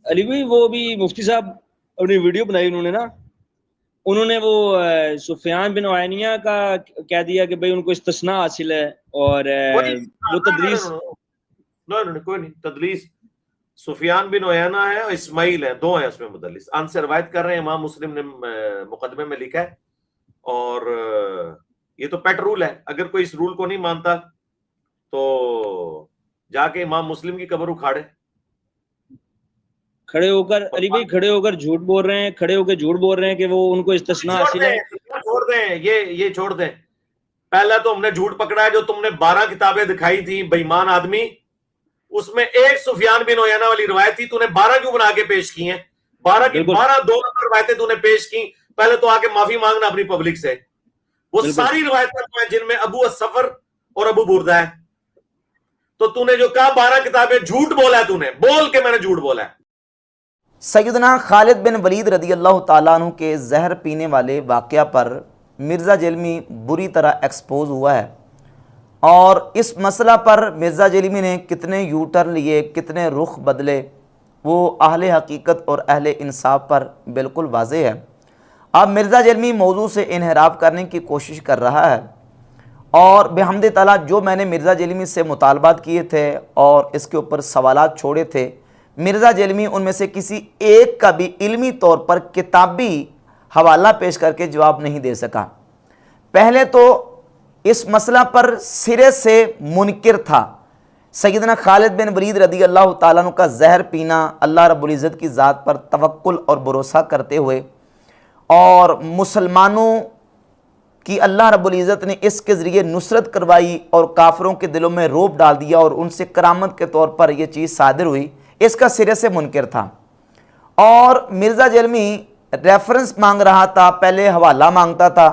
علی بھائی وہ بھی مفتی صاحب اپنی ویڈیو بنائی انہوں نے وہ سفیان بن عینیہ کا کہہ دیا کہ بھئی ان کو استثناء حاصل ہے، اور وہ تدلیس کوئی نہیں تدلیس سفیان بن عینہ ہے اور اسماعیل ہے، دو ہیں اس میں مدلس، ان سے روایت کر رہے ہیں، امام مسلم نے مقدمے میں لکھا ہے، اور یہ تو پیٹ رول ہے، اگر کوئی اس رول کو نہیں مانتا تو جا کے امام مسلم کی قبر اکھاڑے، کھڑے ہو کر علی بھائی کھڑے ہو کر جھوٹ بول رہے ہیں، کھڑے ہو کے جھوٹ بول رہے ہیں کہ وہ ان کو استثناء حاصل ہے۔ چھوڑ دیں یہ چھوڑ دیں، پہلا تو ہم نے جھوٹ پکڑا ہے، جو تم نے 12 کتابیں دکھائی تھی بے ایمان آدمی، اس میں ایک سفیان بن عینہ والی روایت تھی، تو نے 12 کیوں بنا کے پیش کی ہیں؟ 12 کی 12 دو نمبر روایتیں تو نے پیش کی، پہلے تو آ کے معافی مانگنا اپنی پبلک سے، وہ ساری روایتیں جن میں ابو السفر اور ابو بردہ ہے، تو نے جو کہا 12 کتابیں جھوٹ بولا ہے، تو نے بول کے میں نے جھوٹ بولا ہے۔ سیدنا خالد بن ولید رضی اللہ تعالیٰ عنہ کے زہر پینے والے واقعہ پر مرزا جیلمی بری طرح ایکسپوز ہوا ہے، اور اس مسئلہ پر مرزا جیلمی نے کتنے یو ٹرن لیے، کتنے رخ بدلے، وہ اہل حقیقت اور اہل انصاف پر بالکل واضح ہے۔ اب مرزا جیلمی موضوع سے انحراف کرنے کی کوشش کر رہا ہے، اور بحمد تعالیٰ جو میں نے مرزا جیلمی سے مطالبات کیے تھے اور اس کے اوپر سوالات چھوڑے تھے، مرزا جیلمی ان میں سے کسی ایک کا بھی علمی طور پر کتابی حوالہ پیش کر کے جواب نہیں دے سکا۔ پہلے تو اس مسئلہ پر سرے سے منکر تھا، سیدنا خالد بن ولید رضی اللہ تعالیٰ عنہ کا زہر پینا اللہ رب العزت کی ذات پر توکل اور بھروسہ کرتے ہوئے، اور مسلمانوں کی اللہ رب العزت نے اس کے ذریعے نصرت کروائی اور کافروں کے دلوں میں رعب ڈال دیا، اور ان سے کرامت کے طور پر یہ چیز صادر ہوئی، اس کا سرے سے منکر تھا۔ اور مرزا جیلمی ریفرنس مانگ رہا تھا، پہلے حوالہ مانگتا تھا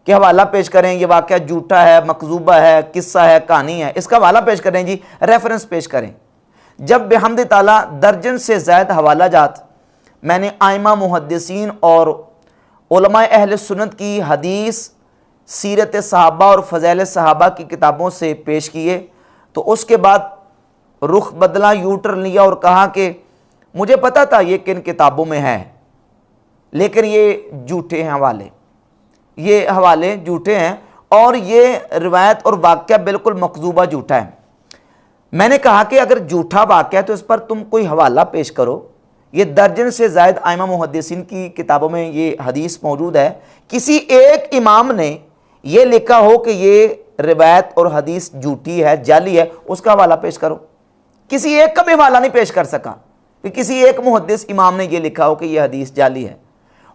کہ حوالہ پیش کریں، یہ واقعہ جھوٹا ہے، مکذوبہ ہے، قصہ ہے، کہانی ہے، اس کا حوالہ پیش کریں جی، ریفرنس پیش کریں۔ جب بحمد تعالیٰ درجن سے زائد حوالہ جات میں نے ائمہ محدثین اور علماء اہل سنت کی حدیث، سیرت صحابہ اور فضائل صحابہ کی کتابوں سے پیش کیے، تو اس کے بعد رخ بدلا، یو ٹرن لیا اور کہا کہ مجھے پتا تھا یہ کن کتابوں میں ہے، لیکن یہ جھوٹے ہیں حوالے، یہ حوالے جھوٹے ہیں، اور یہ روایت اور واقعہ بالکل مکذوبہ جھوٹا ہے۔ میں نے کہا کہ اگر جھوٹا واقعہ ہے تو اس پر تم کوئی حوالہ پیش کرو، یہ درجن سے زائد ائمہ محدثین کی کتابوں میں یہ حدیث موجود ہے، کسی ایک امام نے یہ لکھا ہو کہ یہ روایت اور حدیث جھوٹی ہے، جعلی ہے، اس کا حوالہ پیش کرو۔ کسی ایک کا بھی حوالہ نہیں پیش کر سکا کہ کسی ایک محدث امام نے یہ لکھا ہو کہ یہ حدیث جعلی ہے۔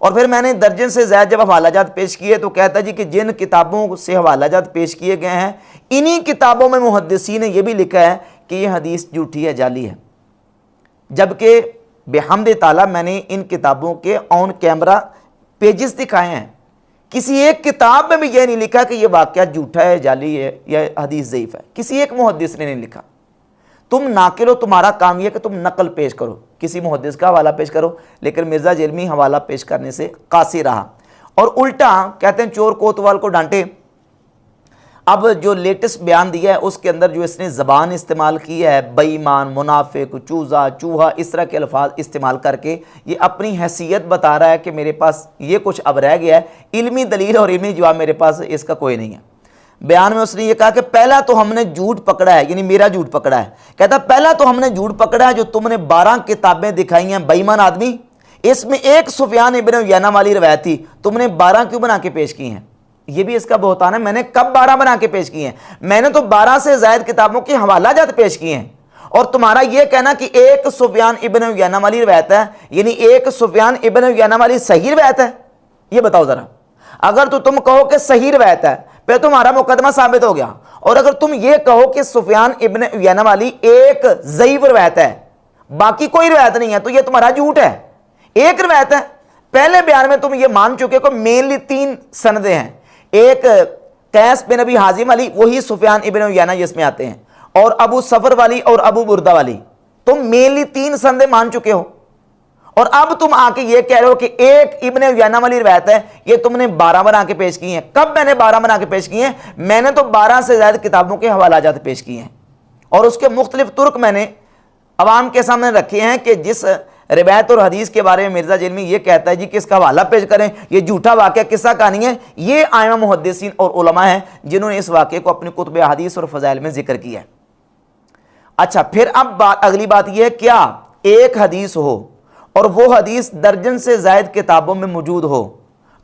اور پھر میں نے درجن سے زائد جب حوالہ جات پیش کیے تو کہتا جی کہ جن کتابوں سے حوالہ جات پیش کیے گئے ہیں، انہی کتابوں میں محدثین نے یہ بھی لکھا ہے کہ یہ حدیث جھوٹی ہے، جعلی ہے، جبکہ بحمد تعالیٰ میں نے ان کتابوں کے آن کیمرہ پیجز دکھائے ہیں، کسی ایک کتاب میں بھی یہ نہیں لکھا کہ یہ واقعہ جھوٹا ہے، جعلی ہے یا حدیث ضعیف ہے، کسی ایک محدث نے نہیں لکھا۔ تم ناقل ہو، تمہارا کام یہ کہ تم نقل پیش کرو، کسی محدث کا حوالہ پیش کرو، لیکن مرزا جیلمی حوالہ پیش کرنے سے قاصر رہا، اور الٹا کہتے ہیں چور کوتوال کو ڈانٹے۔ اب جو لیٹسٹ بیان دیا ہے اس کے اندر جو اس نے زبان استعمال کی ہے، بے ایمان، منافق، چوزا، چوہا، اس طرح کے الفاظ استعمال کر کے یہ اپنی حیثیت بتا رہا ہے کہ میرے پاس یہ کچھ اب رہ گیا ہے، علمی دلیل اور علمی جواب میرے پاس اس کا کوئی نہیں ہے۔ بیان میں اس نے یہ کہا کہ پہلا تو ہم نے جھوٹ پکڑا ہے، یعنی میرا جھوٹ پکڑا ہے، کہتا پہلا تو ہم نے جھوٹ پکڑا ہے جو تم نے 12 کتابیں دکھائی ہیں، بے ایمان آدمی، اس میں ایک سفیان ابن عینہ والی روایت تھی، تم نے 12 کیوں بنا کے پیش کی ہیں؟ یہ بھی اس کا بہتان ہے، میں نے کب 12 بنا کے پیش کی ہیں؟ میں نے تو 12 سے زائد کتابوں کی حوالہ جات پیش کی ہیں، اور تمہارا یہ کہنا کہ ایک سفیان ابن عینہ والی روایت ہے، یعنی ایک سفیان ابن عینہ والی صحیح روایت ہے، یہ بتاؤ ذرا۔ اگر تو تم کہو کہ صحیح روایت ہے پھر تمہارا مقدمہ ثابت ہو گیا، اور اگر تم یہ کہو کہ سفیان ابن عینہ والی ایک ضعیف روایت ہے، باقی کوئی روایت نہیں ہے، تو یہ تمہارا جھوٹ ہے، ایک روایت ہے۔ پہلے بیان میں تم یہ مان چکے کہ مینلی 3 سندیں ہیں، ایک قیس بن ابی حازم والی، وہی سفیان ابن عینہ جس میں آتے ہیں، اور ابو سفر والی اور ابو بردہ والی، تم مینلی 3 سندیں مان چکے ہو، اور اب تم آ کے یہ کہہ رہے ہو کہ ایک ابن عینہ والی روایت ہے، یہ تم نے 12 بنا کے پیش کی ہیں۔ کب میں نے 12 بنا کے پیش کی ہیں؟ میں نے تو 12 سے زائد کتابوں کے حوالہ جات پیش کی ہیں، اور اس کے مختلف طرق میں نے عوام کے سامنے رکھے ہیں کہ جس روایت اور حدیث کے بارے میں مرزا جیلمی یہ کہتا ہے جی کہ اس کا حوالہ پیش کریں، یہ جھوٹا واقعہ قصہ کہانی ہے، یہ ائمہ محدثین اور علماء ہیں جنہوں نے اس واقعے کو اپنی کتب حدیث اور فضائل میں ذکر کیا ہے۔ اچھا پھر اب اگلی بات یہ ہے، کیا ایک حدیث ہو اور وہ حدیث درجن سے زائد کتابوں میں موجود ہو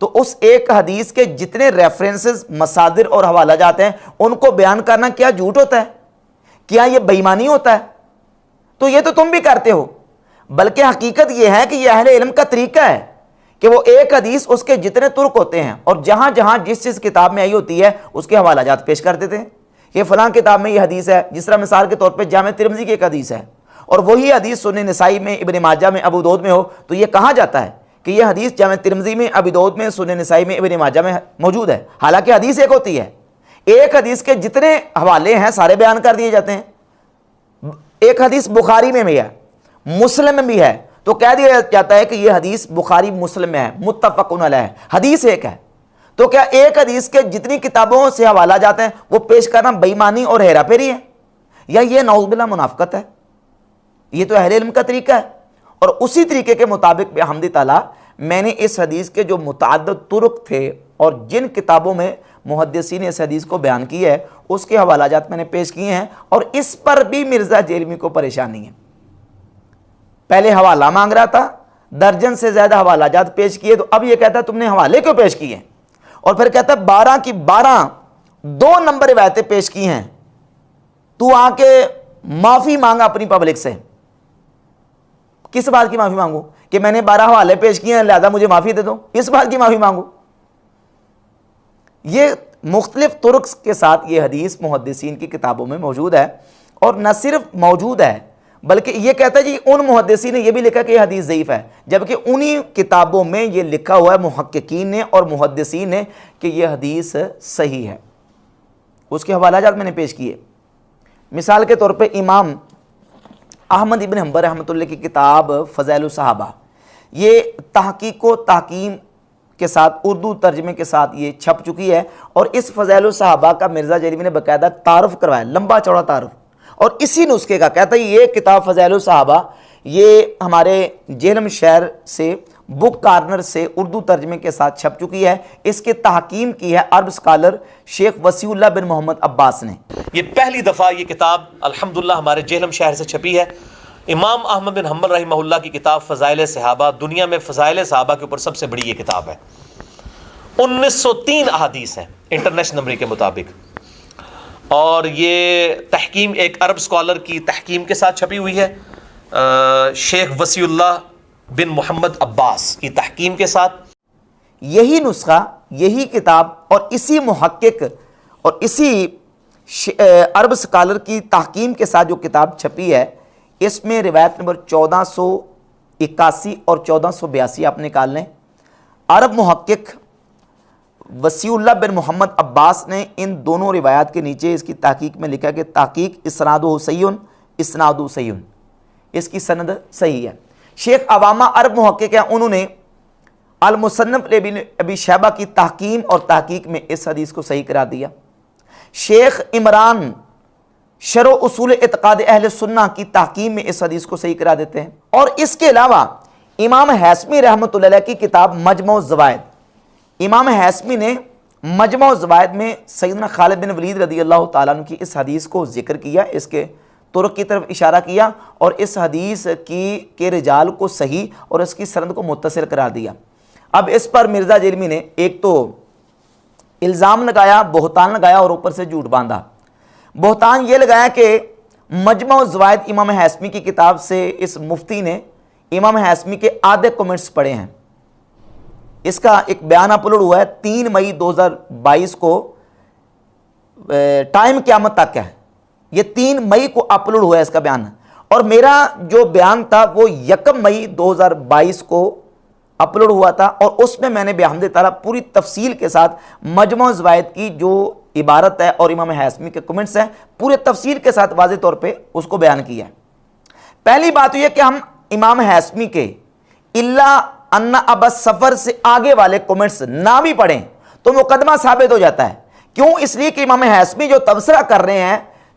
تو اس ایک حدیث کے جتنے ریفرنسز، مصادر اور حوالہ جات ہیں ان کو بیان کرنا کیا جھوٹ ہوتا ہے؟ کیا یہ بے ایمانی ہوتا ہے؟ تو یہ تو تم بھی کرتے ہو، بلکہ حقیقت یہ ہے کہ یہ اہل علم کا طریقہ ہے کہ وہ ایک حدیث اس کے جتنے ترک ہوتے ہیں اور جہاں جہاں جس کتاب میں آئی ہوتی ہے اس کے حوالہ جات پیش کر دیتے ہیں کہ فلاں کتاب میں یہ حدیث ہے۔ جس طرح مثال کے طور پہ جامع ترمذی کی ایک حدیث ہے اور وہی حدیث سنن نسائی میں، ابن ماجہ میں، ابو داؤد میں ہو تو یہ کہا جاتا ہے کہ یہ حدیث جامع ترمذی میں، ابو داؤد میں، سنن نسائی میں، ابن ماجہ میں موجود ہے، حالانکہ حدیث ایک ہوتی ہے۔ ایک حدیث کے جتنے حوالے ہیں سارے بیان کر دیے جاتے ہیں۔ ایک حدیث بخاری میں بھی ہے، مسلم میں بھی ہے، تو کہہ دیا جاتا ہے کہ یہ حدیث بخاری مسلم میں ہے، متفق علیہ، حدیث ایک ہے۔ تو کیا ایک حدیث کے جتنی کتابوں سے حوالہ جاتے ہیں وہ پیش کرنا بے ایمانی اور ہیرا پھیری ہے، یا یہ نعوذ باللہ منافقت ہے؟ یہ تو اہل علم کا طریقہ ہے۔ اور اسی طریقے کے مطابق بحمد تعالیٰ میں نے اس حدیث کے جو متعدد طرق تھے اور جن کتابوں میں محدثین نے اس حدیث کو بیان کی ہے اس کے حوالہ جات میں نے پیش کیے ہیں، اور اس پر بھی مرزا جیلمی کو پریشانی ہے۔ پہلے حوالہ مانگ رہا تھا، درجن سے زیادہ حوالہ جات پیش کیے، تو اب یہ کہتا ہے تم نے حوالے کیوں پیش کیے ہیں؟ اور پھر کہتا ہے 12 کی 12 2 نمبر روایتیں پیش کی ہیں، تو آ کے معافی مانگا اپنی پبلک سے۔ کس بات کی معافی مانگو؟ کہ میں نے 12 حوالے پیش کیے ہیں لہذا مجھے معافی دے دو، اس بات کی معافی مانگو؟ یہ مختلف طرق کے ساتھ یہ حدیث محدثین کی کتابوں میں موجود ہے، اور نہ صرف موجود ہے بلکہ یہ کہتا ہے جی ان محدثین نے یہ بھی لکھا کہ یہ حدیث ضعیف ہے، جبکہ انہی کتابوں میں یہ لکھا ہوا ہے محققین نے اور محدثین نے کہ یہ حدیث صحیح ہے۔ اس کے حوالہ جات میں نے پیش کیے۔ مثال کے طور پہ امام احمد ابن حنبل رحمۃ اللہ کی کتاب فضائل الصحابہ، یہ تحقیق و تحکیم کے ساتھ اردو ترجمے کے ساتھ یہ چھپ چکی ہے، اور اس فضائل الصحابہ کا مرزا جیلمی نے باقاعدہ تعارف کروایا، لمبا چوڑا تعارف، اور اسی نسخے کا کہتا ہے یہ کتاب فضائل الصحابہ یہ ہمارے جہلم شہر سے بک کارنر سے اردو ترجمے کے ساتھ چھپ چکی ہے۔ اس کی تحکیم کی ہے عرب اسکالر شیخ وسیع اللہ بن محمد عباس نے۔ یہ پہلی دفعہ یہ کتاب الحمدللہ ہمارے جہلم شہر سے چھپی ہے۔ امام احمد بن حنبل رحمہ اللہ کی کتاب فضائل صحابہ، دنیا میں فضائل صحابہ کے اوپر سب سے بڑی یہ کتاب ہے۔ 1903 احادیث ہیں انٹرنیشنل نمبر کے مطابق، اور یہ تحکیم ایک عرب اسکالر کی تحکیم کے ساتھ چھپی ہوئی ہے، شیخ وسیع اللہ بن محمد عباس کی تحکیم کے ساتھ۔ یہی نسخہ، یہی کتاب اور اسی محقق اور اسی عرب اسکالر کی تحکیم کے ساتھ جو کتاب چھپی ہے، اس میں روایت نمبر 1481 اور 1482 آپ نکال لیں۔ عرب محقق وسیع اللہ بن محمد عباس نے ان دونوں روایات کے نیچے اس کی تحقیق میں لکھا کہ تحقیق اسنادہ صحیح، اس کی سند صحیح ہے۔ شیخ عوامہ عرب محقق ہیں، انہوں نے المصنف ابی شیبہ کی تحکیم اور تحقیق میں اس حدیث کو صحیح قرار دیا۔ شیخ عمران شرح اصول اعتقاد اہل سنہ کی تحکیم میں اس حدیث کو صحیح قرار دیتے ہیں۔ اور اس کے علاوہ امام حیثمی رحمۃ اللہ علیہ کی کتاب مجمع الزوائد، امام حیثمی نے مجمع الزوائد میں سیدنا خالد بن ولید رضی اللہ تعالیٰ عنہ کی اس حدیث کو ذکر کیا، اس کے طرق کی طرف اشارہ کیا، اور اس حدیث کے رجال کو صحیح اور اس کی سند کو متصل قرار دیا۔ اب اس پر مرزا جیلمی نے ایک تو الزام لگایا، بہتان لگایا، اور اوپر سے جھوٹ باندھا۔ بہتان یہ لگایا کہ مجمع الزوائد امام حیثمی کی کتاب سے اس مفتی نے امام حیثمی کے آدھے کومنٹس پڑھے ہیں۔ اس کا ایک بیان اپلوڈ ہوا ہے 3 مئی 2022 کو، ٹائم قیامت تک ہے، یہ 3 مئی کو اپلوڈ ہوا ہے اس کا بیان، اور میرا جو بیان تھا وہ 1 مئی 2022 کو اپلوڈ ہوا تھا، اور اس میں میں نے بحمد تعالیٰ پوری تفصیل کے ساتھ مجمع الزوائد کی جو عبارت ہے اور امام حیثمی کے کمنٹس ہیں پورے تفصیل کے ساتھ واضح طور پہ اس کو بیان کیا ہے۔ پہلی بات یہ کہ ہم امام حیثمی کے الا ان ابا سفر سے آگے والے کمنٹس نہ بھی پڑھیں تو مقدمہ ثابت ہو جاتا ہے۔ کیوں؟ اس لیے کہ امام حیثمی جو تبصرہ کر رہے ہیں،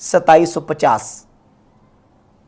2750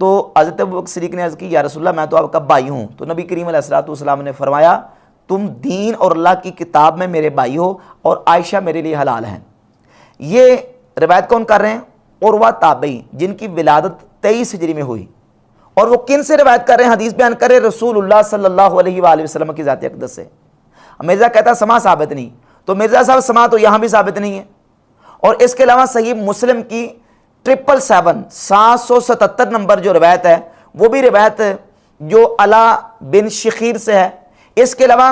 تو حضرت ابوبکر صدیق نے عرض کی یا رسول اللہ میں تو آپ کا بھائی ہوں. تو نبی کریم علیہ الصلوۃ والسلام نے فرمایا تم دین اور اللہ کی کتاب میں میرے بھائی ہو اور عائشہ میرے لیے حلال ہیں. یہ روایت کون کر رہے ہیں؟ عروہ تابعی جن کی ولادت 23 ہجری میں ہوئی. اور وہ کن سے روایت کر رہے ہیں؟ حدیث بیان کر رہے ہیں رسول اللہ صلی اللہ علیہ وآلہ وسلم کی ذات اقدس سے. مرزا کہتا سما ثابت نہیں. تو مرزا صاحب سما تو یہاں بھی ثابت نہیں ہے. اور اس کے علاوہ صحیح مسلم کی 777 نمبر جو روایت ہے وہ بھی روایت جو علا بن شخیر سے ہے. اس کے علاوہ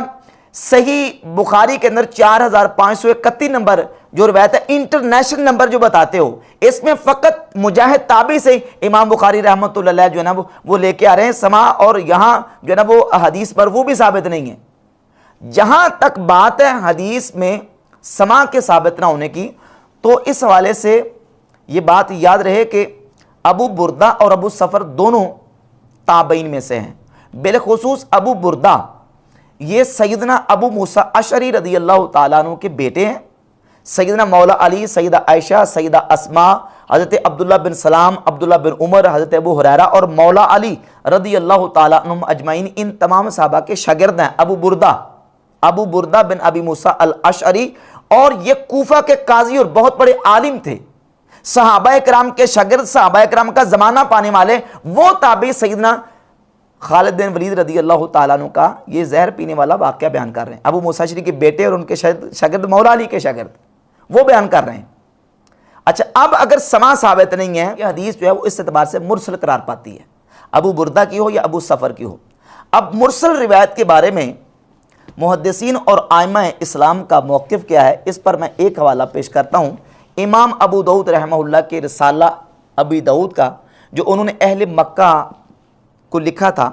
صحیح بخاری کے اندر 4531 نمبر جو روایت ہے انٹرنیشنل نمبر جو بتاتے ہو، اس میں فقط مجاہد تابعی سے امام بخاری رحمۃ اللہ علیہ جو ہے نا وہ لے کے آ رہے ہیں سما، اور یہاں جو ہے نا وہ حدیث پر وہ بھی ثابت نہیں ہے. جہاں تک بات ہے حدیث میں سما کے ثابت نہ ہونے کی، تو اس حوالے سے یہ بات یاد رہے کہ ابو بردہ اور ابو سفر دونوں تابعین میں سے ہیں. بالخصوص ابو بردہ یہ سیدنا ابو موسیٰ اشعری رضی اللہ تعالیٰ عنہ کے بیٹے ہیں. سیدنا مولا علی، سیدہ عائشہ، سیدہ اسماء، حضرت عبداللہ بن سلام، عبداللہ بن عمر، حضرت ابو ہریرہ اور مولا علی رضی اللہ تعالیٰ عنہم اجمعین، ان تمام صحابہ کے شاگرد ہیں ابو بردہ بن ابی موسیٰ الاشعری. اور یہ کوفہ کے قاضی اور بہت بڑے عالم تھے. صحابہ کرام کے شاگرد، صحابہ کرام کا زمانہ پانے والے وہ تابعی سیدنا خالد بن ولید رضی اللہ تعالیٰ عنہ کا یہ زہر پینے والا واقعہ بیان کر رہے ہیں. ابو موسیٰ اشعری کے بیٹے اور ان کے شاگرد مولا علی کے شاگرد وہ بیان کر رہے ہیں. اچھا، اب اگر سما ثابت نہیں ہے، یہ حدیث جو ہے وہ اس اعتبار سے مرسل قرار پاتی ہے، ابو بردہ کی ہو یا ابو سفر کی ہو. اب مرسل روایت کے بارے میں محدثین اور ائمہ اسلام کا موقف کیا ہے، اس پر میں ایک حوالہ پیش کرتا ہوں. امام ابو داؤد رحمہ اللہ کے رسالہ ابی داؤد کا جو انہوں نے اہل مکہ کو لکھا تھا،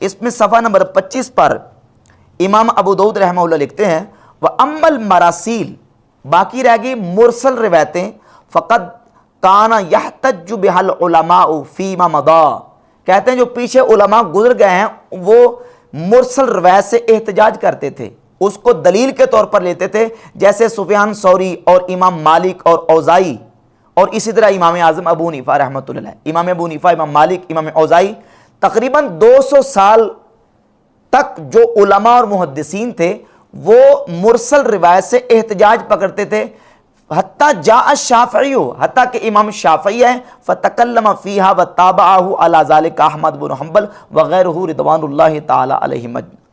اس میں صفحہ نمبر 25 پر امام ابو داؤد رحمہ اللہ لکھتے ہیں وَأَمَّا الْمَرَاسِيلِ، باقی رہ گئی مرسل روایتیں، فَقَدْ كَانَ يَحْتَجُّ بِهَا الْعُلَمَاءُ فِي مَا مَضَى، کہتے ہیں جو پیچھے علماء گزر گئے ہیں وہ مرسل روایت سے احتجاج کرتے تھے، اس کو دلیل کے طور پر لیتے تھے، جیسے سفیان ثوری اور امام مالک اور اوزائی، اور اسی طرح امام اعظم ابو حنیفہ رحمۃ اللہ علیہ. امام ابو حنیفہ، امام مالک، امام اوزائی تقریباً 200 سال تک جو علماء اور محدثین تھے وہ مرسل روایت سے احتجاج پکڑتے تھے. حتیٰ جاء الشافعی، حتیٰ کہ امام شافعی ہے فتکلم فیہا وتابعہ علی ذلک احمد بن حنبل وغیرہ رضوان اللہ تعالی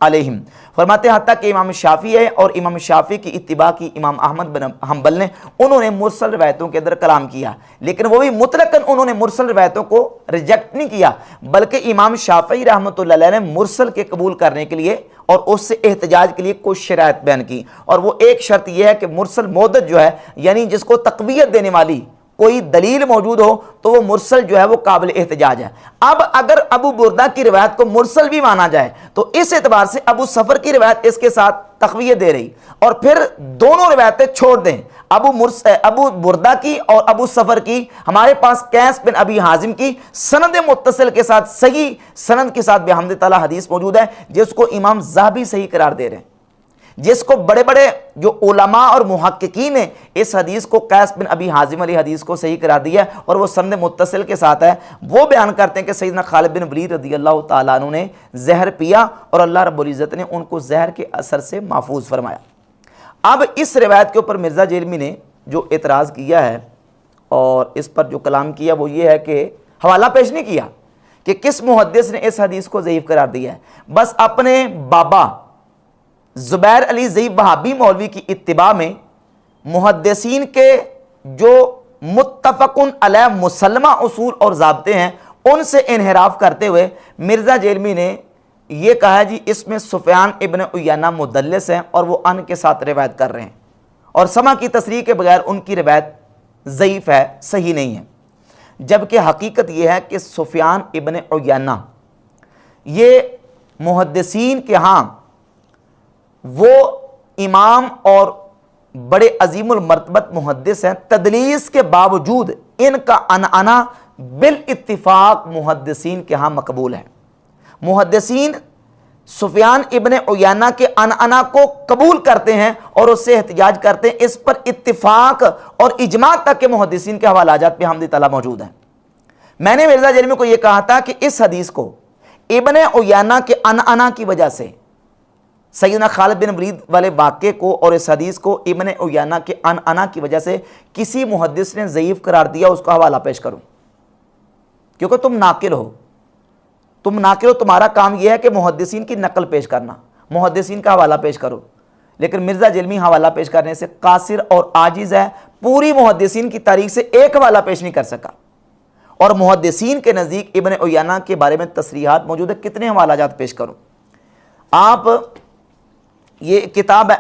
علیہم. فرماتے ہیں حتیٰ کہ امام شافعی ہے اور امام شافعی کی اتباع کی امام احمد بن حنبل نے، انہوں نے مرسل روایتوں کے اندر کلام کیا، لیکن وہ بھی مطلقاً انہوں نے مرسل روایتوں کو ریجیکٹ نہیں کیا، بلکہ امام شافعی رحمۃ اللہ علیہ نے مرسل کے قبول کرنے کے لیے اور اس سے احتجاج کے لیے کچھ شرائط بیان کی. اور وہ ایک شرط یہ ہے کہ مرسل مودد جو ہے، یعنی جس کو تقویت دینے والی کوئی دلیل موجود ہو تو وہ مرسل جو ہے وہ قابل احتجاج ہے. اب اگر ابو بردہ کی روایت کو مرسل بھی مانا جائے تو اس اعتبار سے ابو سفر کی روایت اس کے ساتھ تقویت دے رہی، اور پھر دونوں روایتیں چھوڑ دیں، ابو بردہ کی اور ابو سفر کی. ہمارے پاس قیس بن ابی حازم کی سند متصل کے ساتھ، صحیح سند کے ساتھ بحمد تعالی حدیث موجود ہے، جس کو امام ذہبی صحیح قرار دے رہے ہیں، جس کو بڑے بڑے جو علماء اور محققین ہیں اس حدیث کو قیس بن ابی حازم علی حدیث کو صحیح قرار دیا ہے اور وہ سند متصل کے ساتھ ہے. وہ بیان کرتے ہیں کہ سیدنا خالد بن ولید رضی اللہ تعالیٰ عنہ نے زہر پیا اور اللہ رب العزت نے ان کو زہر کے اثر سے محفوظ فرمایا. اب اس روایت کے اوپر مرزا جیلمی نے جو اعتراض کیا ہے اور اس پر جو کلام کیا وہ یہ ہے کہ حوالہ پیش نہیں کیا کہ کس محدث نے اس حدیث کو ضعیف قرار دیا ہے، بس اپنے بابا زبیر علی ضعیف وہابی مولوی کی اتباع میں محدثین کے جو متفقن علیہ مسلمہ اصول اور ضابطے ہیں ان سے انحراف کرتے ہوئے مرزا جیلمی نے یہ کہا جی اس میں سفیان ابن عیینہ مدلس ہیں اور وہ ان کے ساتھ روایت کر رہے ہیں، اور سما کی تصریح کے بغیر ان کی روایت ضعیف ہے، صحیح نہیں ہے. جبکہ حقیقت یہ ہے کہ سفیان ابن عیینہ یہ محدثین کے ہاں وہ امام اور بڑے عظیم المرتبت محدث ہیں، تدلیس کے باوجود ان کا عنعنہ بالاتفاق محدثین کے ہاں مقبول ہے. محدثین سفیان ابن عیینہ کے عنعنہ کو قبول کرتے ہیں اور اس سے احتجاج کرتے ہیں، اس پر اتفاق اور اجماع تک کے محدثین کے حوالہ جات پہ حمد تعالیٰ موجود ہیں. میں نے مرزا جیلمی کو یہ کہا تھا کہ اس حدیث کو ابن عیانہ کے انعنا کی وجہ سے، سیدنا خالد بن ولید والے واقعے کو اور اس حدیث کو ابن عیانہ کے انعنا کی وجہ سے کسی محدث نے ضعیف قرار دیا، اس کا حوالہ پیش کروں، کیونکہ تم ناقل ہو، تمہارا کام یہ ہے کہ محدثین کی نقل پیش کرنا، محدثین کا حوالہ پیش کرو، لیکن مرزا جیلمی حوالہ پیش کرنے سے قاصر اور عاجز ہے، پوری محدثین کی تاریخ سے ایک حوالہ پیش نہیں کر سکا، اور محدثین کے نزدیک ابن عیانہ کے بارے میں تصریحات موجود ہے، کتنے حوالہ جات پیش کروں۔ آپ یہ کتاب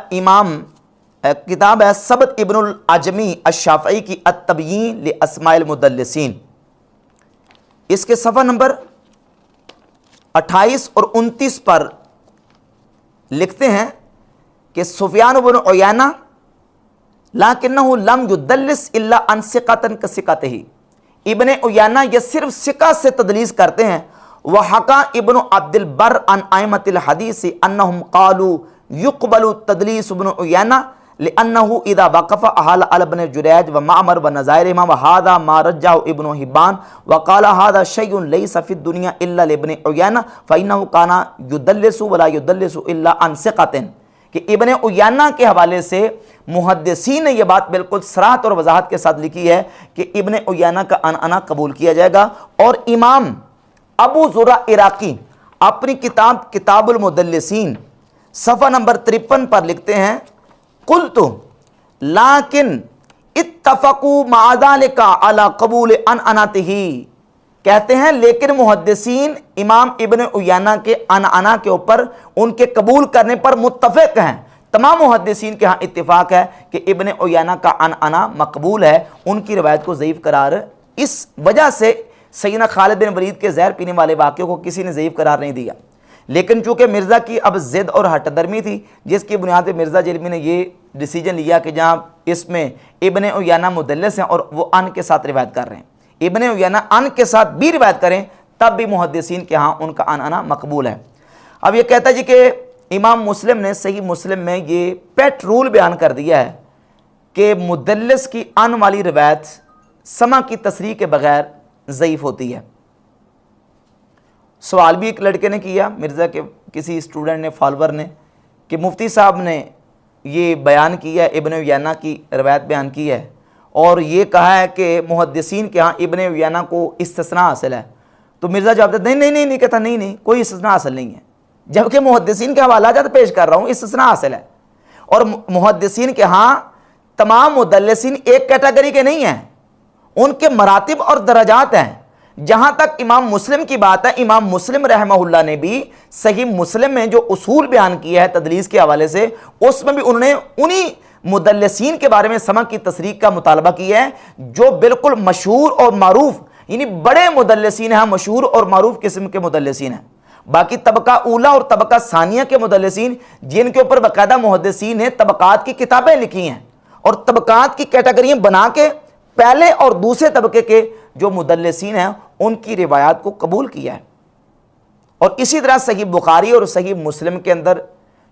ہے ثبت ابن العجمی الشافعی کی التبیین لاسماء المدلسین، اس کے صفحہ نمبر 28 اور 29 پر لکھتے ہیں کہ سفیان بن عیانہ لیکنہ لم یدلس الا عن ثقۃ کثقتہ، ابن عیانہ یہ صرف ثقہ سے تدلیس کرتے ہیں۔ وحکا ابن عبد البر عن ائمۃ الحدیث انہم قالوا یقبل تدلیس ابن عیانہ لانہ اذا وقف احال علی ابن جریج ومعمر ونظائرہما وہذا ما رجحہ ابن حبان وقال هذا شیء لیس فی الدنیا الا لابن عیانہ فانہ کان یدلس ولا یدلس الا عن ثقۃ، کہ ابن عیانہ کے حوالے سے محدثین نے یہ بات بالکل صراحت اور وضاحت کے ساتھ لکھی ہے کہ ابن عیانہ کا انعنا قبول کیا جائے گا۔ اور امام ابو زرع عراقی اپنی کتاب کتاب المدلسین صفحہ نمبر 53 پر لکھتے ہیں قلت لیکن اتفقوا مع ذلك علی قبول انعنتہ، کہتے ہیں لیکن محدثین امام ابن عیانہ کے انعنا کے اوپر ان کے قبول کرنے پر متفق ہیں، تمام محدثین کے ہاں اتفاق ہے کہ ابن عیانہ کا انعنا مقبول ہے، ان کی روایت کو ضعیف قرار اس وجہ سے سیدنا خالد بن ولید کے زہر پینے والے واقعے کو کسی نے ضعیف قرار نہیں دیا۔ لیکن چونکہ مرزا کی اب ضد اور ہٹ درمی تھی، جس کی بنیاد پہ مرزا جیلمی نے یہ ڈیسیجن لیا کہ جہاں اس میں ابن عیانہ مدلس ہیں اور وہ ان کے ساتھ روایت کر رہے ہیں، ابن عیانہ ان کے ساتھ بھی روایت کریں تب بھی محدثین کے ہاں ان کا انعنا مقبول ہے۔ اب یہ کہتا ہے جی کہ امام مسلم نے صحیح مسلم میں یہ پیٹ رول بیان کر دیا ہے کہ مدلس کی ان والی روایت سما کی تصریح کے بغیر ضعیف ہوتی ہے۔ سوال بھی ایک لڑکے نے کیا، مرزا کے کسی اسٹوڈنٹ نے، فالوور نے، کہ مفتی صاحب نے یہ بیان کیا ہے، ابن عیانہ کی روایت بیان کی ہے اور یہ کہا ہے کہ محدثین کے ہاں ابن عیانہ کو استثناء حاصل ہے، تو مرزا جواب دیتا نہیں کہتا نہیں کوئی استثناء حاصل نہیں ہے، جبکہ محدثین کے حوالہ جات پیش کر رہا ہوں، استثناء حاصل ہے۔ اور محدثین کے ہاں تمام مدلسین ایک کیٹیگری کے نہیں ہیں، ان کے مراتب اور درجات ہیں۔ جہاں تک امام مسلم کی بات ہے، امام مسلم رحمہ اللہ نے بھی صحیح مسلم میں جو اصول بیان کیا ہے تدلیس کے حوالے سے، اس میں بھی انہوں نے انہی مدلسین کے بارے میں سمع کی تصریح کا مطالبہ کیا ہے جو بالکل مشہور اور معروف، یعنی بڑے مدلسین ہیں، مشہور اور معروف قسم کے مدلسین ہیں۔ باقی طبقہ اولا اور طبقہ ثانیہ کے مدلسین جن کے اوپر باقاعدہ محدثین نے طبقات کی کتابیں لکھی ہیں اور طبقات کی کیٹیگریاں بنا کے پہلے اور دوسرے طبقے کے جو مدلسین ہیں ان کی روایات کو قبول کیا ہے۔ اور اسی طرح صحیح بخاری اور صحیح مسلم کے اندر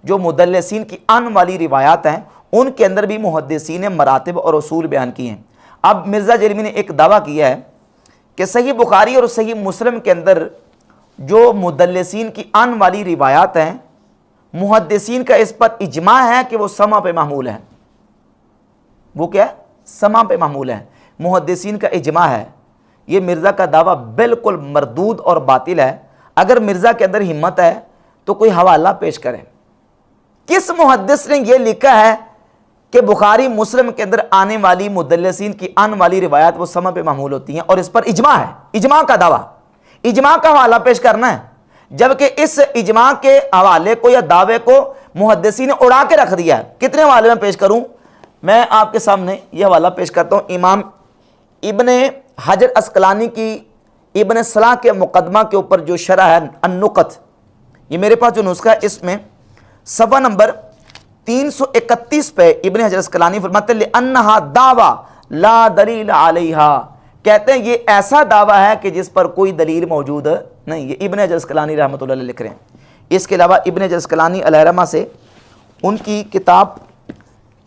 جو مدلسین کی ان والی روایات ہیں ان کے اندر بھی محدثین نے مراتب اور اصول بیان کیے ہیں۔ اب مرزا جیلمی نے ایک دعویٰ کیا ہے کہ صحیح بخاری اور صحیح مسلم کے اندر جو مدلسین کی ان والی روایات ہیں، محدثین کا اس پر اجماع ہے کہ وہ سمع پہ محمول ہیں۔ وہ کیا ہے؟ سمع پہ محمول ہیں، محدثین کا اجماع ہے۔ یہ مرزا کا دعویٰ بالکل مردود اور باطل ہے۔ اگر مرزا کے اندر ہمت ہے تو کوئی حوالہ پیش کرے، کس محدث نے یہ لکھا ہے کہ بخاری مسلم کے اندر آنے والی مدلسین کی ان والی روایات وہ سمع پہ محمول ہوتی ہیں اور اس پر اجماع ہے؟ اجماع کا دعویٰ، اجماع کا حوالہ پیش کرنا ہے، جبکہ اس اجماع کے حوالے کو یا دعوے کو محدثین نے اڑا کے رکھ دیا ہے۔ کتنے حوالے میں پیش کروں؟ میں آپ کے سامنے یہ حوالہ پیش کرتا ہوں۔ امام ابن حجر اسقلانی کی ابن صلاح کے مقدمہ کے اوپر جو شرح ہے النقط، یہ میرے پاس جو نسخہ ہے اس میں صفحہ نمبر 331 پہ ابن حجر اسقلانی فرماتے ہیں لأنہا دعویٰ لا دلیل علیہا، کہتے ہیں یہ ایسا دعویٰ ہے کہ جس پر کوئی دلیل موجود نہیں۔ یہ ابن حجر اسقلانی رحمۃ اللہ علیہ لکھ رہے ہیں۔ اس کے علاوہ ابن حجر اسقلانی علیہ رحمہ سے ان کی کتاب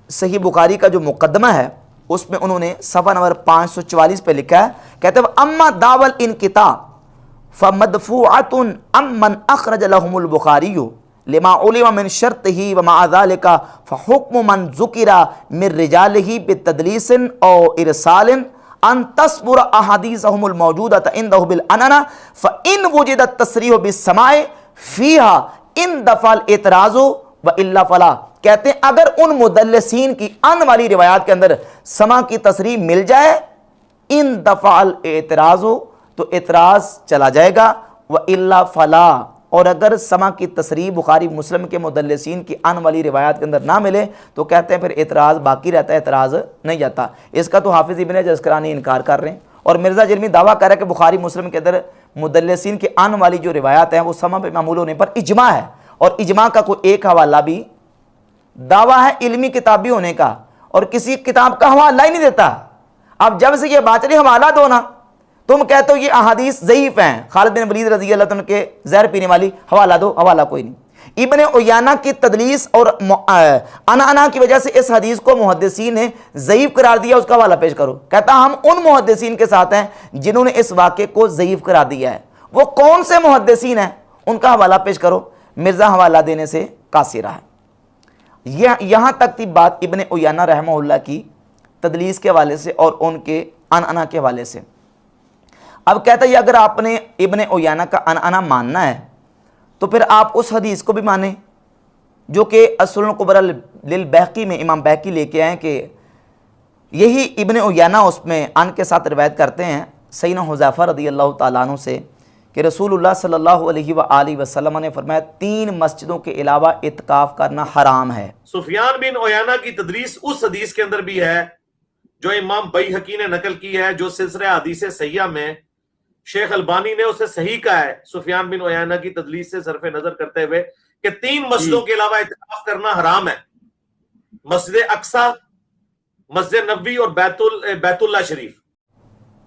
صحیح بخاری کا جو مقدمہ ہے اس میں انہوں نے صفحہ نمبر 544 پہ لکھا ہے، کہتے ہیں اما داول انقطاع فمدفوعۃ عمن اخرج لهم البخاری لما علم من شرطه ومع ذلك فحكم من ذکر من رجاله بتدلیس او ارسال ان تصبر احادیثهم الموجودة عنده بالعنعنة فان وجد التصریح بالسماع فيها ان دفع الاعتراض والا فلا۔ کہتے ہیں اگر ان مدلسین کی ان والی روایات کے اندر سما کی تصریح مل جائے، ان دفع الاعتراض تو اعتراض چلا جائے گا، والا فلا، اور اگر سما کی تصریح بخاری مسلم کے مدلسین کی ان والی روایات کے اندر نہ ملے تو کہتے ہیں پھر اعتراض باقی رہتا ہے، اعتراض نہیں جاتا۔ اس کا تو حافظ ابن جزکرانی انکار کر رہے ہیں، اور مرزا جرمی دعویٰ کر رہا ہے کہ بخاری مسلم کے اندر مدلسین کی ان والی جو روایات ہیں وہ سما پہ معمول ہونے پر اجماع ہے، اور اجماع کا کوئی ایک حوالہ بھی دعویٰ ہے علمی کتابی ہونے کا، اور کسی کتاب کا حوالہ ہی نہیں دیتا۔ اب جب سے یہ بات چلی حوالہ دو نا، تم کہتے ہو یہ احادیث ضعیف ہیں، خالد بن ولید رضی اللہ عنہ کے زہر پینے والی، حوالہ دو، حوالہ کوئی نہیں۔ ابن عیانہ کی تدلیس اور عنعنہ کی وجہ سے اس حدیث کو محدثین نے ضعیف قرار دیا، اس کا حوالہ پیش کرو۔ کہتا ہم ان محدثین کے ساتھ ہیں جنہوں نے اس واقعے کو ضعیف قرار دیا ہے، وہ کون سے محدثین ہیں، ان کا حوالہ پیش کرو۔ مرزا حوالہ دینے سے قاصر رہا ہے۔ یہاں تک تھی بات ابن عیانہ رحمہ اللہ کی تدلیس کے حوالے سے اور ان کے عنعنہ کے حوالے سے۔ اب کہتا ہے اگر آپ نے ابن عیانہ کا عنعنہ ماننا ہے تو پھر آپ اس حدیث کو بھی مانیں جو کہ السنن الکبریٰ للبیہقی میں امام بیہقی لے کے آئے، کہ یہی ابن عیانہ اس میں ان کے ساتھ روایت کرتے ہیں سیدنا حذیفہ رضی اللہ تعالیٰ عنہ سے کہ رسول اللہ صلی اللہ علیہ وآلہ وسلم نے فرمایا 3 مسجدوں کے علاوہ اعتکاف کرنا حرام ہے۔ سفیان بن عیانہ کی تدلیس اس حدیث کے اندر بھی ہے جو امام بیہقی نے نقل کی ہے، جو سلسلہ حدیث صحیحہ میں شیخ البانی نے اسے صحیح کہا ہے سفیان بن عیانہ کی تدلیس سے صرف نظر کرتے ہوئے کہ 3 مسجدوں کے علاوہ اعتکاف کرنا حرام ہے، مسجد اقصی، مسجد نبوی اور بیت اللہ شریف۔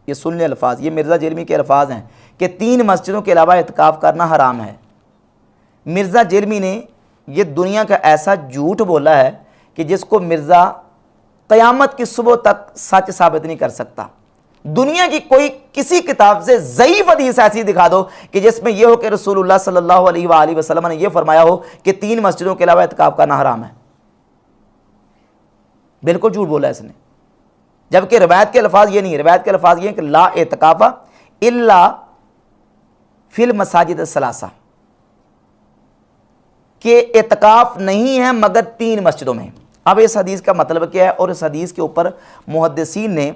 یہ سن لیں الفاظ، یہ مرزا جرمی کے الفاظ ہیں کہ 3 مسجدوں کے علاوہ اعتکاف کرنا حرام ہے۔ مرزا جرمی نے یہ دنیا کا ایسا جھوٹ بولا ہے کہ جس کو مرزا قیامت کی صبح تک سچ ثابت نہیں کر سکتا۔ دنیا کی کوئی کسی کتاب سے ضعیف حدیث ایسی دکھا دو کہ جس میں یہ ہو کہ رسول اللہ صلی اللہ علیہ وآلہ وسلم نے یہ فرمایا ہو کہ 3 مسجدوں کے علاوہ اعتکاف کرنا حرام ہے۔ بالکل جھوٹ بولا اس نے، جبکہ روایت کے الفاظ یہ نہیں ہے، روایت کے الفاظ یہ ہیں کہ لا اعتکاف الا فی المساجد الثلاثہ، کہ اعتکاف نہیں ہے مگر 3 مسجدوں میں۔ اب اس حدیث کا مطلب کیا ہے اور اس حدیث کے اوپر محدثین نے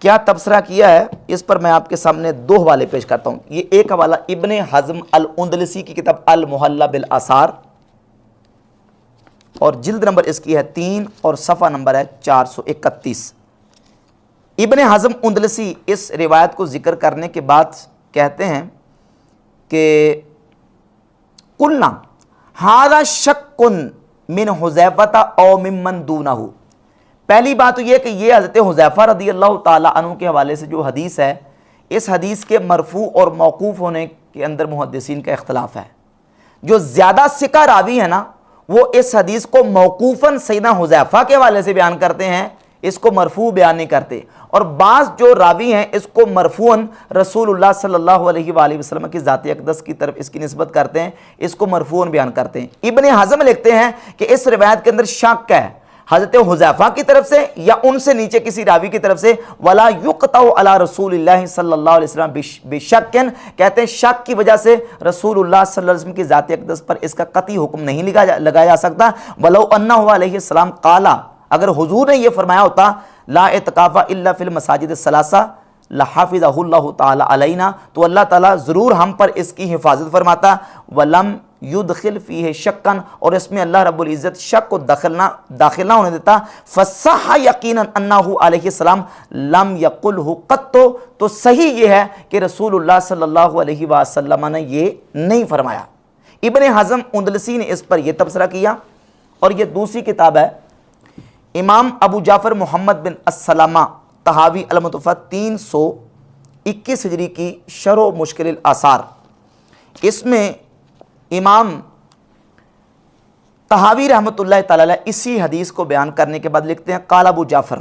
کیا تبصرہ کیا ہے، اس پر میں آپ کے سامنے 2 حوالے پیش کرتا ہوں۔ یہ ایک حوالہ ابن حزم الاندلسی کی کتاب المحلہ بالآثار، اور جلد نمبر اس کی ہے 3 اور صفحہ نمبر ہے 431۔ ابن حزم اندلسی اس روایت کو ذکر کرنے کے بعد کہتے ہیں کہ قلنا ھذا شک من حذیفہ او ممن دونہ، پہلی بات تو یہ کہ یہ حضرت حذیفہ رضی اللہ تعالیٰ عنہ کے حوالے سے جو حدیث ہے، اس حدیث کے مرفوع اور موقوف ہونے کے اندر محدثین کا اختلاف ہے۔ جو زیادہ ثقہ راوی ہے نا وہ اس حدیث کو موقوفاً سیدنا حذیفہ کے حوالے سے بیان کرتے ہیں، اس کو مرفوع بیان نہیں کرتے، اور بعض جو راوی ہیں اس کو مرفوعاً رسول اللہ صلی اللہ علیہ وآلہ وسلم کی ذات اقدس کی طرف اس کی نسبت کرتے ہیں، اس کو مرفوعاً بیان کرتے ہیں۔ ابن حزم لکھتے ہیں کہ اس روایت کے اندر شک ہے حضرت حذیفہ کی طرف سے یا ان سے نیچے کسی راوی کی طرف سے، ولا یقطع علی رسول اللہ صلی اللہ علیہ وسلم بشکن، کہتے ہیں شک کی وجہ سے رسول اللہ صلی اللہ علیہ وسلم کی ذات اقدس پر اس کا قطعی حکم نہیں لگایا جا سکتا۔ ولو انہ علیہ السلام قالا، اگر حضور نے یہ فرمایا ہوتا لا اعتکاف الا فی المساجد الثلاثہ لحافظہ اللہ تعالی علینا، تو اللہ تعالیٰ ضرور ہم پر اس کی حفاظت فرماتا۔ ولم یدخل فیہ شکن، اور اس میں اللہ رب العزت شک کو داخل نہ ہونے دیتا۔ فصح یقینا انہ علیہ السلام لم یقلہ قط، تو صحیح یہ ہے کہ رسول اللہ صلی اللہ علیہ وسلم نے یہ نہیں فرمایا۔ ابن حزم اندلسی نے اس پر یہ تبصرہ کیا، اور یہ دوسری کتاب ہے امام ابو جعفر محمد بن السلامہ طحاوی المتوفیٰ 321 ہجری کی شرح مشکل الاثار، اس میں امام طحاوی رحمۃ اللہ تعالی اسی حدیث کو بیان کرنے کے بعد لکھتے ہیں قال ابو جعفر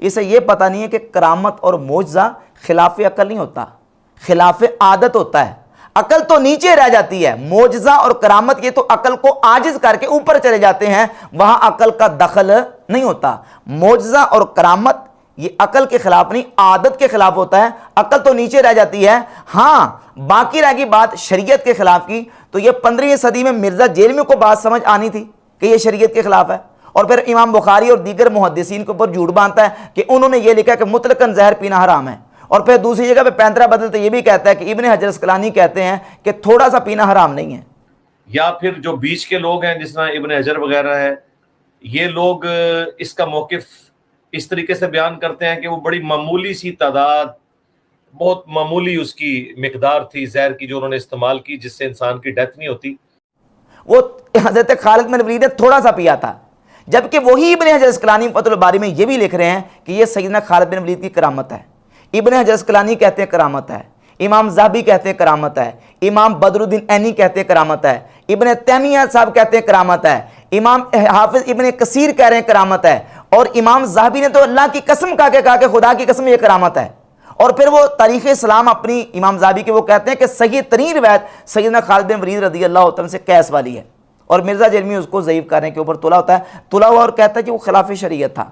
اسے یہ پتہ نہیں ہے کہ کرامت اور معجزہ خلاف عقل نہیں ہوتا، خلاف عادت ہوتا ہے۔ عقل تو نیچے رہ جاتی ہے، معجزہ اور کرامت یہ تو عقل کو عاجز کر کے اوپر چلے جاتے ہیں، وہاں عقل کا دخل نہیں ہوتا۔ معجزہ اور کرامت یہ عقل کے خلاف نہیں، عادت کے خلاف ہوتا ہے، عقل تو نیچے رہ جاتی ہے۔ ہاں باقی رہ گئی بات شریعت کے خلاف کی، تو یہ 15ویں صدی میں مرزا جیلمی کو بات سمجھ آنی تھی کہ یہ شریعت کے خلاف ہے، اور پھر امام بخاری اور دیگر محدثین کے اوپر جھوٹ باندھتا ہے کہ انہوں نے یہ لکھا کہ مطلقاً زہر پینا حرام ہے، اور پھر دوسری جگہ پہ پینترا بدلتے یہ بھی کہتا ہے کہ ابن حجر اسقلانی کہتے ہیں کہ تھوڑا سا پینا حرام نہیں ہے۔ یا پھر جو بیچ کے لوگ ہیں جس طرح ابن حجر وغیرہ ہے، یہ لوگ اس کا موقف اس طریقے سے بیان کرتے ہیں کہ وہ بڑی معمولی سی تعداد، بہت معمولی اس کی مقدار تھی زہر کی جو انہوں نے استعمال کی، جس سے انسان کی ڈیتھ نہیں ہوتی۔ وہ حضرت خالد بن ولید نے تھوڑا سا پیا تھا، جبکہ وہی ابن حجر اسقلانی فتح الباری میں یہ بھی لکھ رہے ہیں کہ یہ سیدنا خالد بن ولید کی کرامت ہے۔ ابن حجر اسقلانی کہتے ہیں کرامت ہے، امام ذہبی کہتے ہیں کرامت ہے، امام بدر الدین عینی کہتے ہیں کرامت ہے، ابن تیمیہ صاحب کہتے ہیں کرامت ہے، امام حافظ ابن کثیر کہہ رہے ہیں کرامت ہے، اور امام ذہبی نے تو اللہ کی قسم کہا کہ خدا کی قسم یہ کرامت ہے۔ اور پھر وہ تاریخ اسلام اپنی امام ذہبی کے وہ کہتے ہیں کہ صحیح ترین روایت سیدنا خالد بن ولید رضی اللہ عنہ سے قیس والی ہے، اور مرزا جیلمی اس کو ضعیف کرنے کے اوپر تلا ہوتا ہے، تلا ہوا، اور کہتا ہے کہ وہ خلاف شریعت تھا۔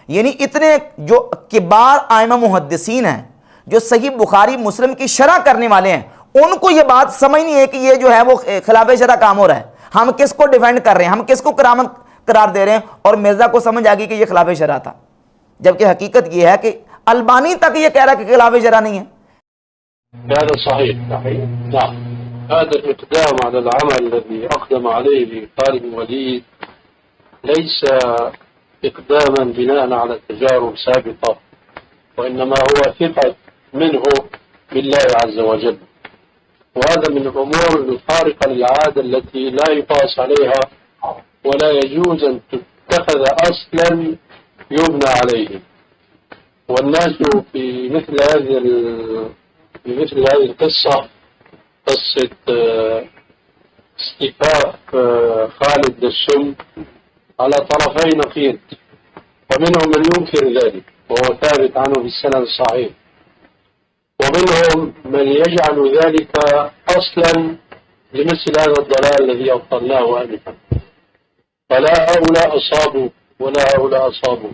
یعنی اتنے جو کبار ائمہ محدثین ہیں جو صحیح بخاری مسلم کی شرح کرنے والے ہیں، ان کو یہ بات سمجھ نہیں ہے کہ یہ جو ہے وہ خلاف شرع کام ہو رہا ہے، ہم کس کو ڈیفینڈ کر رہے ہیں، ہم کس کو کرامت قرار دے رہے ہیں، اور مرزا کو سمجھ آ گئی کہ یہ خلاف شرع تھا، جبکہ حقیقت یہ ہے کہ البانی تک یہ کہہ رہا کہ خلاف شرع نہیں ہے۔ هذا صحيح نعم. هذا الإقدام على العمل الذي أقدم عليه خالد بن الوليد ليس إقداما بناء على تجارب سابقة، وإنما هو ثقة منه بالله عز وجل، وهذا من الأمور الخارقة للعادة التي لا يقاس عليها ولا يجوز أن تتخذ أصلا يبنى عليه. والناس في مثل هذه القصة، قصة استفاف خالد السم، على طرفي نقيض، ومنهم من ينكر ذلك وهو ثابت عنه بالسند الصحيح، ومنهم من يجعل ذلك أصلا لمثل هذا الضلال الذي أبطلناه آنفا. فلا هؤلاء أصابوا ولا هؤلاء أصابوا.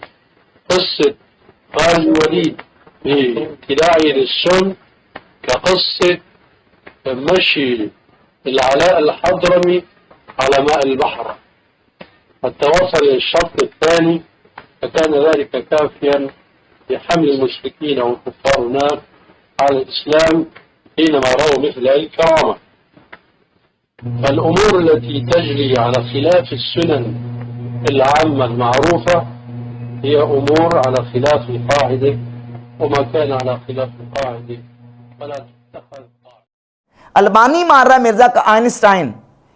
قصة خالد الوليد بابتلاعه للسم كقصة مشي العلاء الحضرمي على ماء البحر حتى وصل إلى الشرط الثاني، فكان ذلك كافيا لحمل المشركين والكفار هناك على الإسلام حينما رأوا مثل هذه الكرامة. فالأمور التي تجري على خلاف السنن العامة المعروفة هي أمور على خلاف القاعدة، وما كان على خلاف القاعدة فلا تتخذ قاعدة. البانی مان رہا ہے مرزا کا آئنسٹائن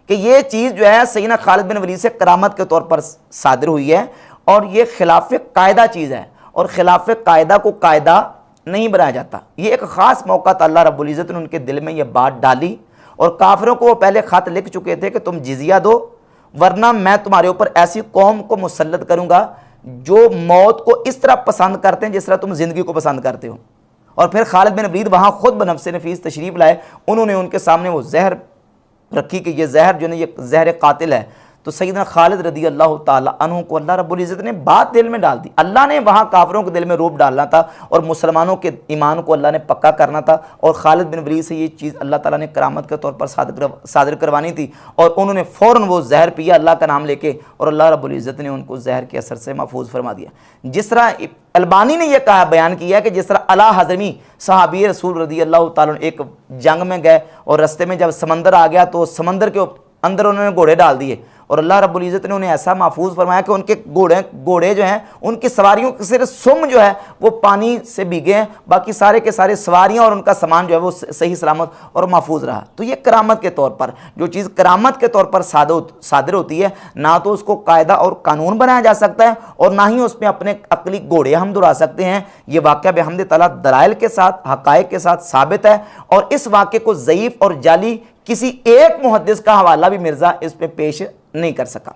کہ یہ چیز جو ہے سیدنا خالد بن ولید سے کرامت کے طور پر صادر ہوئی ہے، اور یہ خلاف قاعدہ چیز ہے، اور خلاف قاعدہ کو قاعدہ نہیں بنایا جاتا۔ یہ ایک خاص موقع تھا، اللہ رب العزت نے ان کے دل میں یہ بات ڈالی، اور کافروں کو وہ پہلے خط لکھ چکے تھے کہ تم جزیہ دو، ورنہ میں تمہارے اوپر ایسی قوم کو مسلط کروں گا جو موت کو اس طرح پسند کرتے ہیں جس طرح تم زندگی کو پسند کرتے ہو۔ اور پھر خالد بن ولید وہاں خود بنفس نفیس تشریف لائے، انہوں نے ان کے سامنے وہ زہر رکھی کہ یہ زہر جو ہے یہ زہر قاتل ہے، تو سیدنا خالد رضی اللہ تعالیٰ عنہ کو اللہ رب العزت نے بات دل میں ڈال دی۔ اللہ نے وہاں کافروں کے دل میں روب ڈالنا تھا، اور مسلمانوں کے ایمان کو اللہ نے پکا کرنا تھا، اور خالد بن ولید سے یہ چیز اللہ تعالیٰ نے کرامت کے طور پر صادر کروانی تھی، اور انہوں نے فوراً وہ زہر پیا اللہ کا نام لے کے، اور اللہ رب العزت نے ان کو زہر کے اثر سے محفوظ فرما دیا۔ جس طرح البانی نے یہ کہا، بیان کیا کہ جس طرح علا حضرمی صحابی رسول رضی اللہ تعالیٰ عنہ ایک جنگ میں گئے، اور رستے میں جب سمندر آ گیا تو سمندر کے اندر انہوں نے گھوڑے ڈال دیے، اور اللہ رب العزت نے انہیں ایسا محفوظ فرمایا کہ ان کے گھوڑے جو ہیں، ان کی سواریوں کے صرف سم جو ہے وہ پانی سے بھیگے ہیں، باقی سارے کے سارے سواریاں اور ان کا سامان جو ہے وہ صحیح سلامت اور محفوظ رہا۔ تو یہ کرامت کے طور پر جو چیز کرامت کے طور پر صادر ہوتی ہے، نہ تو اس کو قاعدہ اور قانون بنایا جا سکتا ہے، اور نہ ہی اس میں اپنے عقلی گھوڑے ہم دوڑا سکتے ہیں۔ یہ واقعہ بحمد تعالیٰ دلائل کے ساتھ، حقائق کے ساتھ ثابت ہے، اور اس واقعے کو ضعیف اور جعلی کسی ایک محدث کا حوالہ بھی مرزا اس پہ پیش نہیں کر سکا۔